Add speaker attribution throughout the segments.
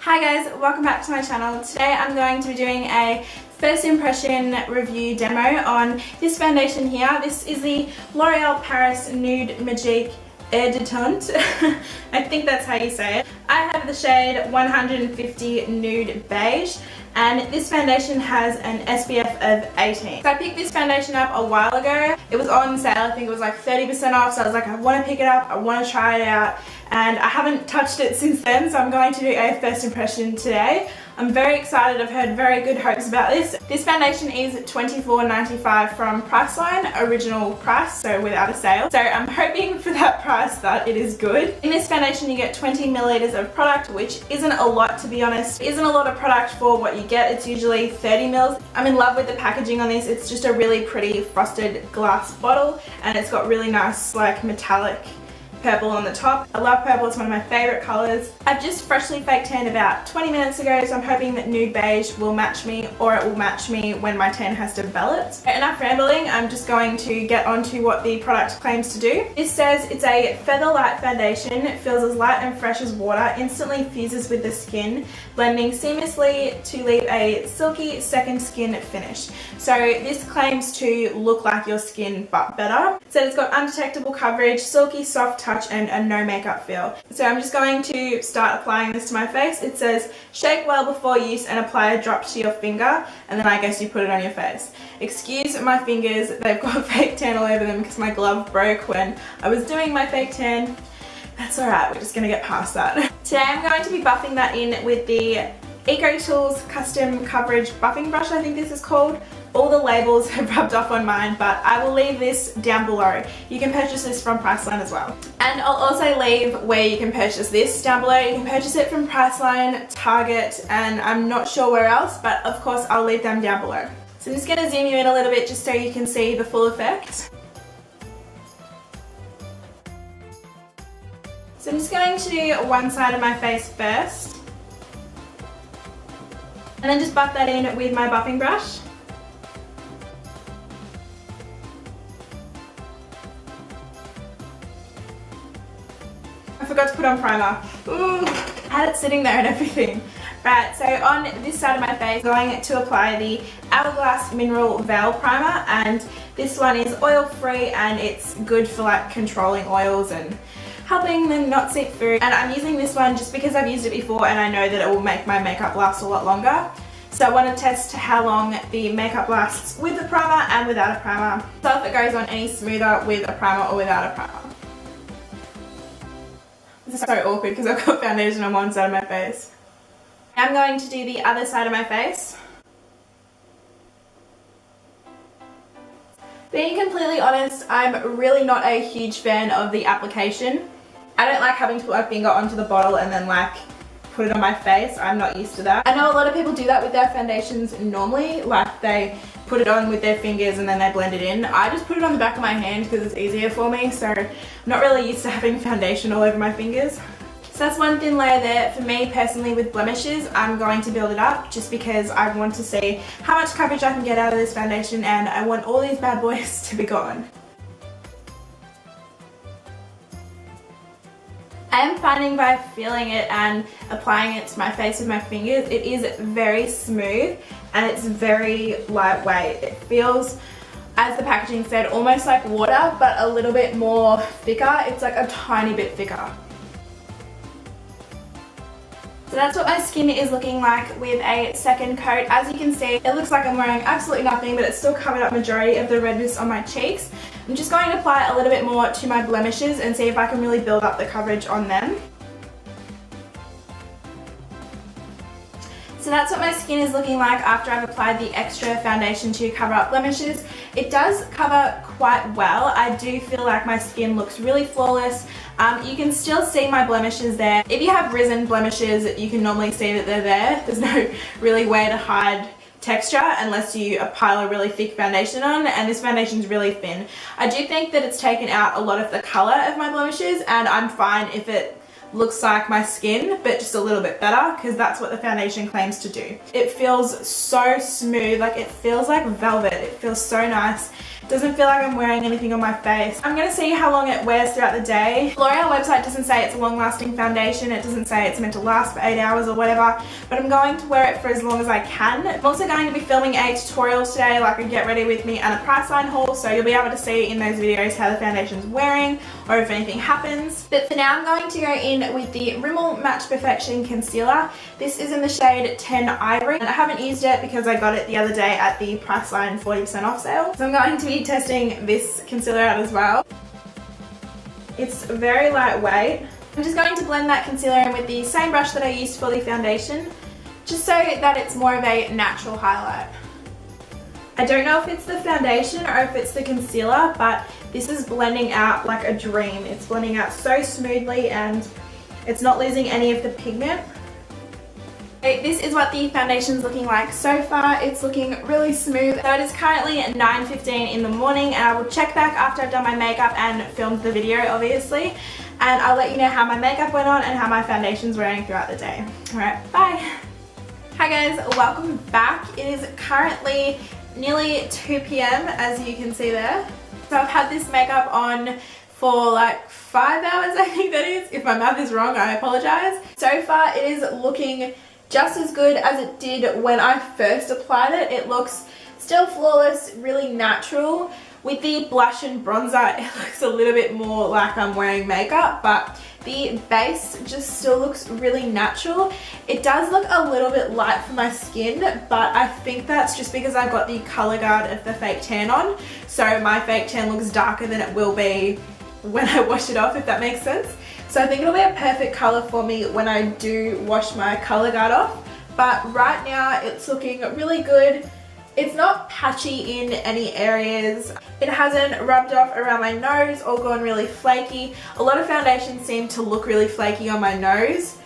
Speaker 1: Hi guys, welcome back to my channel. Today I'm going to be doing a first impression review demo on this foundation here. This is the L'Oreal Paris Nude Magique Air Detente. I think that's how you say it. I have the shade 150 Nude Beige, and this foundation has an SPF of 18. So I picked this foundation up a while ago. It was on sale, I think it was like 30% off, so I was like, I want to pick it up, I want to try it out, and I haven't touched it since then, so I'm going to do a first impression today. I'm very excited. I've heard very good hopes about this. This foundation is $24.95 from Priceline, original price, so without a sale. So I'm hoping for that price that it is good. In this foundation you get 20 milliliters of product, which isn't a lot, to be honest. It isn't a lot of product for what you get. It's usually 30 mils. I'm in love with the packaging on this. It's just a really pretty frosted glass bottle, and it's got really nice like metallic purple on the top. I love purple, it's one of my favourite colours. I've just freshly fake tanned about 20 minutes ago, so I'm hoping that Nude Beige will match me, or it will match me when my tan has developed. Enough rambling, I'm just going to get onto what the product claims to do. This says it's a feather light foundation. It feels as light and fresh as water, instantly fuses with the skin, blending seamlessly to leave a silky second skin finish. So this claims to look like your skin but better. It says it's got undetectable coverage, silky soft touch, and a no makeup feel. So I'm just going to start applying this to my face. It says shake well before use and apply a drop to your finger, and then I guess you put it on your face. Excuse my fingers, they've got fake tan all over them because my glove broke when I was doing my fake tan. That's alright, we're just gonna get past that. Today I'm going to be buffing that in with the EcoTools Custom Coverage Buffing Brush, I think this is called. All the labels have rubbed off on mine, but I will leave this down below. You can purchase this from Priceline as well. And I'll also leave where you can purchase this down below. You can purchase it from Priceline, Target, and I'm not sure where else, but of course I'll leave them down below. So I'm just going to zoom you in a little bit just so you can see the full effect. So I'm just going to do one side of my face first, and then just buff that in with my buffing brush. I forgot to put on primer. Ooh, I had it sitting there and everything. Right, so on this side of my face, I'm going to apply the Hourglass Mineral Veil Primer, and this one is oil free and it's good for like controlling oils and helping them not seep through. And I'm using this one just because I've used it before and I know that it will make my makeup last a lot longer. So I want to test how long the makeup lasts with the primer and without a primer. So if it goes on any smoother with a primer or without a primer. This is so awkward because I've got foundation on one side of my face. I'm going to do the other side of my face. Being completely honest, I'm really not a huge fan of the application. I don't like having to put my finger onto the bottle and then like put it on my face. I'm not used to that. I know a lot of people do that with their foundations normally, like they put it on with their fingers and then they blend it in. I just put it on the back of my hand because it's easier for me, so I'm not really used to having foundation all over my fingers. So that's one thin layer there. For me personally with blemishes, I'm going to build it up just because I want to see how much coverage I can get out of this foundation, and I want all these bad boys to be gone. I am finding by feeling it and applying it to my face with my fingers, it is very smooth and it's very lightweight. It feels, as the packaging said, almost like water, but a little bit more thicker. It's like a tiny bit thicker. So that's what my skin is looking like with a second coat. As you can see, it looks like I'm wearing absolutely nothing, but it's still covered up majority of the redness on my cheeks. I'm just going to apply a little bit more to my blemishes and see if I can really build up the coverage on them. So that's what my skin is looking like after I've applied the extra foundation to cover up blemishes. It does cover quite well. I do feel like my skin looks really flawless. You can still see my blemishes there. If you have risen blemishes, you can normally see that they're there. There's no really way to hide texture unless you pile a really thick foundation on, and this foundation is really thin. I do think that it's taken out a lot of the colour of my blemishes, and I'm fine if it looks like my skin, but just a little bit better, because that's what the foundation claims to do. It feels so smooth, like it feels like velvet. It feels so nice. Doesn't feel like I'm wearing anything on my face. I'm going to see how long it wears throughout the day. L'Oreal website doesn't say it's a long lasting foundation. It doesn't say it's meant to last for 8 hours or whatever, but I'm going to wear it for as long as I can. I'm also going to be filming a tutorial today, like a get ready with me and a Priceline haul, so you'll be able to see in those videos how the foundation's wearing or if anything happens. But for now I'm going to go in with the Rimmel Match Perfection Concealer. This is in the shade 10 Ivory, and I haven't used it because I got it the other day at the Priceline 40% off sale. So I'm going to be testing this concealer out as well. It's very lightweight. I'm just going to blend that concealer in with the same brush that I used for the foundation, just so that it's more of a natural highlight. I don't know if it's the foundation or if it's the concealer, but this is blending out like a dream. It's blending out so smoothly and it's not losing any of the pigment. This is what the foundation's looking like so far. It's looking really smooth. So it is currently 9:15 in the morning, and I will check back after I've done my makeup and filmed the video, obviously, and I'll let you know how my makeup went on and how my foundation's wearing throughout the day. Alright, bye! Hi guys, welcome back. It is currently nearly 2 p.m. as you can see there. So I've had this makeup on for like 5 hours, I think that is. If my math is wrong, I apologize. So far it is looking just as good as it did when I first applied it. It looks still flawless, really natural. With the blush and bronzer, it looks a little bit more like I'm wearing makeup, but the base just still looks really natural. It does look a little bit light for my skin, but I think that's just because I've got the color guard of the fake tan on. So my fake tan looks darker than it will be when I wash it off, if that makes sense. So I think it'll be a perfect color for me when I do wash my color guard off. But right now it's looking really good. It's not patchy in any areas. It hasn't rubbed off around my nose or gone really flaky. A lot of foundations seem to look really flaky on my nose.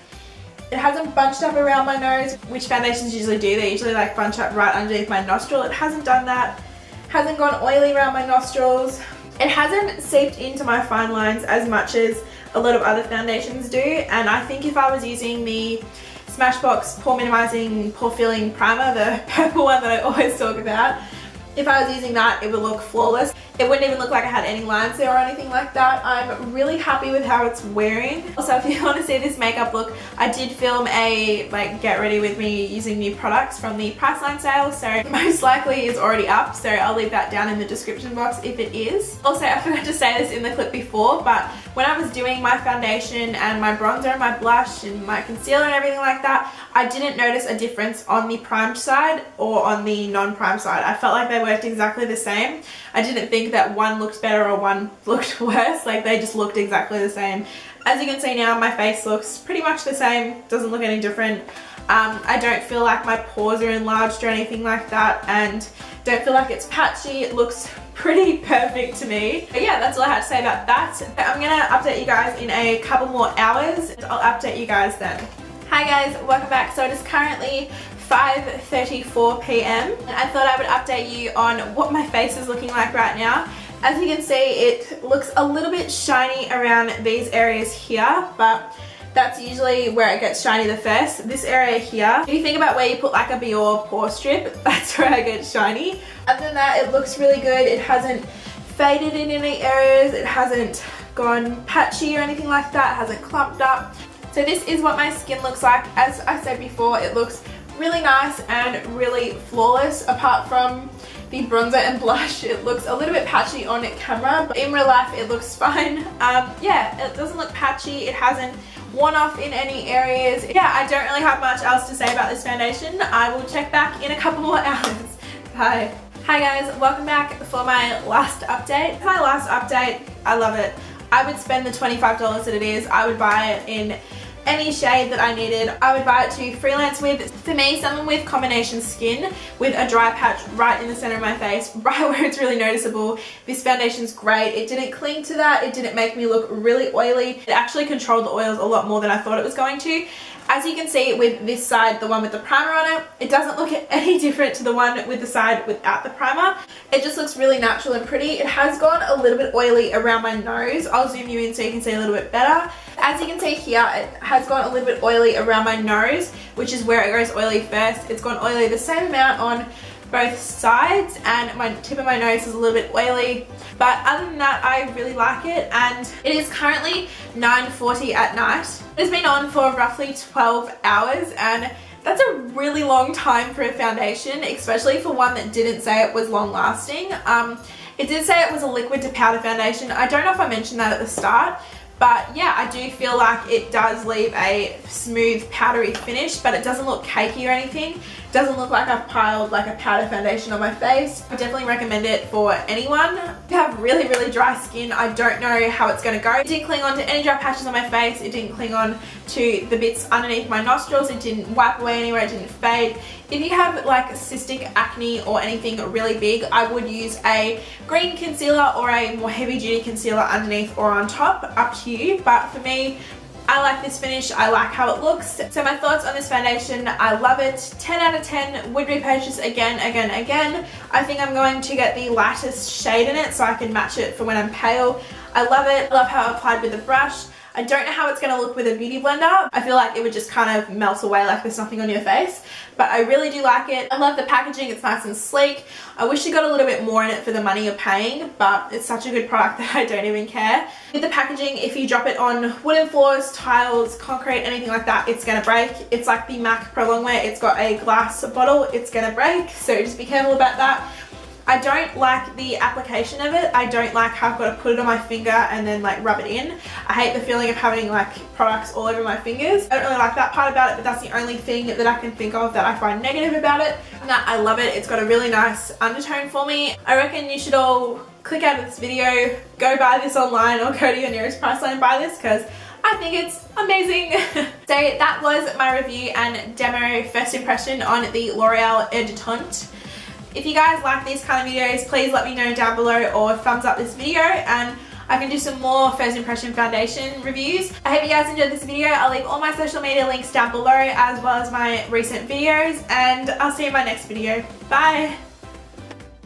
Speaker 1: It hasn't bunched up around my nose, which foundations usually do. They usually like bunch up right underneath my nostril. It hasn't done that. Hasn't gone oily around my nostrils. It hasn't seeped into my fine lines as much as a lot of other foundations do, and I think if I was using the Smashbox Pore Minimizing Pore Filling Primer, the purple one that I always talk about, if I was using that, it would look flawless. It wouldn't even look like I had any lines there or anything like that. I'm really happy with how it's wearing. Also, if you want to see this makeup look, I did film a get ready with me using new products from the Priceline sale, so most likely it's already up, so I'll leave that down in the description box if it is. Also, I forgot to say this in the clip before, but when I was doing my foundation and my bronzer and my blush and my concealer and everything like that, I didn't notice a difference on the primed side or on the non-primed side. I felt like they worked exactly the same. I didn't think that one looked better or one looked worse. Like, they just looked exactly the same. As you can see now, my face looks pretty much the same. Doesn't look any different. I don't feel like my pores are enlarged or anything like that, and don't feel like it's patchy. It looks pretty perfect to me. But yeah, that's all I had to say about that. I'm gonna update you guys in a couple more hours. I'll update you guys then. Hi guys, welcome back. So it is currently 5:34 p.m. and I thought I would update you on what my face is looking like right now. As you can see, it looks a little bit shiny around these areas here, but that's usually where it gets shiny the first. This area here, if you think about where you put like a Biore pore strip, that's where I get shiny. Other than that, it looks really good. It hasn't faded in any areas. It hasn't gone patchy or anything like that. It hasn't clumped up. So this is what my skin looks like. As I said before, it looks really nice and really flawless. Apart from the bronzer and blush, it looks a little bit patchy on camera, but in real life it looks fine. Yeah, it doesn't look patchy. It hasn't worn off in any areas. Yeah, I don't really have much else to say about this foundation. I will check back in a couple more hours. Bye. Hi guys, welcome back for my last update. My last update, I love it. I would spend the $25 that it is. I would buy it in any shade that I needed. I would buy it to freelance with. For me, someone with combination skin with a dry patch right in the center of my face, right where it's really noticeable, this foundation's great. It didn't cling to that. It didn't make me look really oily. It actually controlled the oils a lot more than I thought it was going to. As you can see with this side, the one with the primer on it, it doesn't look any different to the one with the side without the primer. It just looks really natural and pretty. It has gone a little bit oily around my nose. I'll zoom you in so you can see a little bit better. As you can see here, it has gone a little bit oily around my nose, which is where it goes oily first. It's gone oily the same amount on both sides, and my tip of my nose is a little bit oily. But other than that, I really like it, and it is currently 9:40 at night. It's been on for roughly 12 hours, and that's a really long time for a foundation, especially for one that didn't say it was long lasting. It did say it was a liquid to powder foundation. I don't know if I mentioned that at the start, but yeah, I do feel like it does leave a smooth powdery finish, but it doesn't look cakey or anything. It doesn't look like I've piled like a powder foundation on my face. I definitely recommend it for anyone. If you have really, really dry skin, I don't know how it's going to go. It didn't cling on to any dry patches on my face. It didn't cling on to the bits underneath my nostrils. It didn't wipe away anywhere. It didn't fade. If you have like cystic acne or anything really big, I would use a green concealer or a more heavy duty concealer underneath or on top, up to you. But for me, I like this finish. I like how it looks. So my thoughts on this foundation, I love it. 10 out of 10, would repurchase again. I think I'm going to get the lightest shade in it so I can match it for when I'm pale. I love it. I love how it applied with the brush. I don't know how it's going to look with a beauty blender. I feel like it would just kind of melt away like there's nothing on your face. But I really do like it. I love the packaging. It's nice and sleek. I wish you got a little bit more in it for the money you're paying, but it's such a good product that I don't even care. With the packaging, if you drop it on wooden floors, tiles, concrete, anything like that, it's going to break. It's like the MAC Pro Longwear. It's got a glass bottle. It's going to break, so just be careful about that. I don't like the application of it. I don't like how I've got to put it on my finger and then like rub it in. I hate the feeling of having like products all over my fingers. I don't really like that part about it, but that's the only thing that I can think of that I find negative about it. And that I love it. It's got a really nice undertone for me. I reckon you should all click out of this video, go buy this online or go to your nearest Priceline and buy this because I think it's amazing. So that was my review and demo first impression on the L'Oreal Heure d'Eau. If you guys like these kind of videos, please let me know down below or thumbs up this video and I can do some more first impression foundation reviews. I hope you guys enjoyed this video. I'll leave all my social media links down below as well as my recent videos, and I'll see you in my next video. Bye!